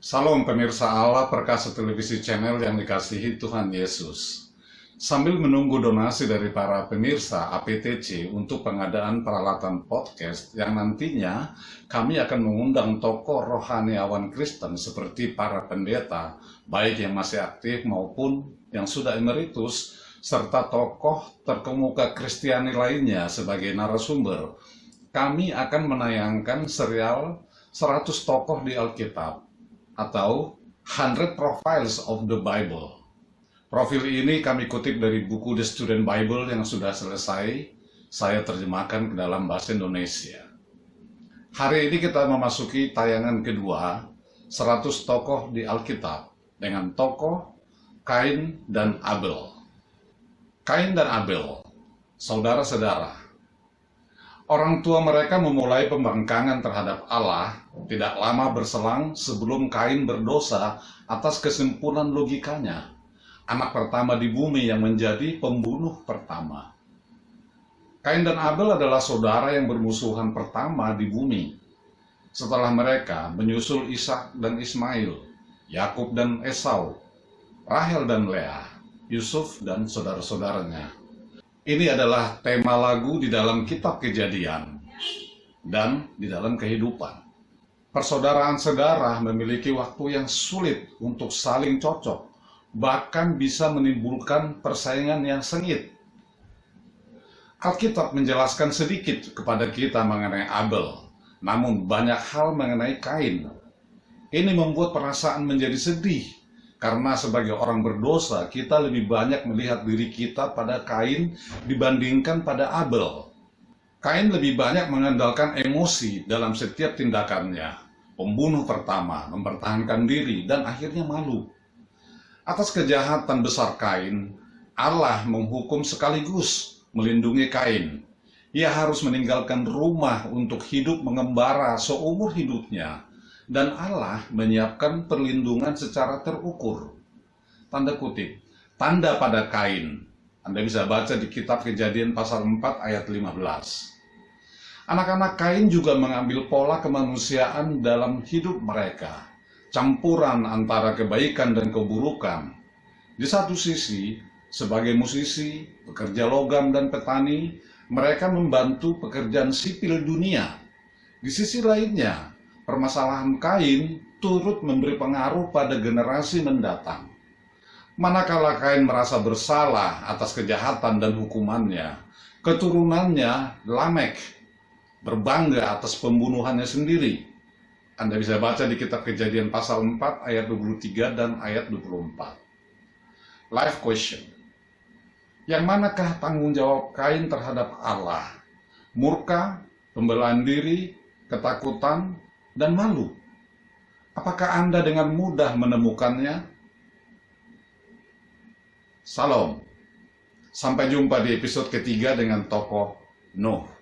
Salam pemirsa Allah Perkasa Televisi Channel yang dikasihi Tuhan Yesus. Sambil menunggu donasi dari para pemirsa APTC untuk pengadaan peralatan podcast yang nantinya kami akan mengundang tokoh rohaniawan Kristen seperti para pendeta, baik yang masih aktif maupun yang sudah emeritus, serta tokoh terkemuka Kristiani lainnya sebagai narasumber. Kami akan menayangkan serial 100 tokoh di Alkitab atau 100 Profiles of the Bible. Profil ini kami kutip dari buku The Student Bible yang sudah selesai saya terjemahkan ke dalam bahasa Indonesia. Hari ini kita memasuki tayangan kedua, 100 tokoh di Alkitab dengan tokoh Kain dan Abel. Kain dan Abel, saudara-saudara. Orang tua mereka memulai pembangkangan terhadap Allah tidak lama berselang sebelum Kain berdosa atas kesimpulan logikanya. Anak pertama di bumi yang menjadi pembunuh pertama. Kain dan Abel adalah saudara yang bermusuhan pertama di bumi. Setelah mereka menyusul Ishak dan Ismail, Yakub dan Esau, Rahel dan Leah, Yusuf dan saudara-saudaranya. Ini adalah tema lagu di dalam kitab Kejadian dan di dalam kehidupan. Persaudaraan saudara memiliki waktu yang sulit untuk saling cocok, bahkan bisa menimbulkan persaingan yang sengit. Alkitab menjelaskan sedikit kepada kita mengenai Abel, namun banyak hal mengenai Kain. Ini membuat perasaan menjadi sedih, karena sebagai orang berdosa, kita lebih banyak melihat diri kita pada Kain dibandingkan pada Abel. Kain lebih banyak mengandalkan emosi dalam setiap tindakannya. Pembunuh pertama, mempertahankan diri, dan akhirnya malu. Atas kejahatan besar Kain, Allah menghukum sekaligus melindungi Kain. Ia harus meninggalkan rumah untuk hidup mengembara seumur hidupnya. Dan Allah menyiapkan perlindungan secara terukur. Tanda kutip, tanda pada Kain. Anda bisa baca di kitab Kejadian pasal 4 ayat 15. Anak-anak Kain juga mengambil pola kemanusiaan dalam hidup mereka. Campuran antara kebaikan dan keburukan. Di satu sisi, sebagai musisi, pekerja logam dan petani, mereka membantu pekerjaan sipil dunia. Di sisi lainnya, permasalahan Kain turut memberi pengaruh pada generasi mendatang. Manakala Kain merasa bersalah atas kejahatan dan hukumannya, keturunannya Lamek berbangga atas pembunuhannya sendiri. Anda bisa baca di kitab Kejadian pasal 4 ayat 23 dan ayat 24. Life question. Yang manakah tanggung jawab Kain terhadap Allah? Murka, pembelaan diri, ketakutan, dan malu. Apakah Anda dengan mudah menemukannya? Salam. Sampai jumpa di episode ketiga dengan tokoh Nuh.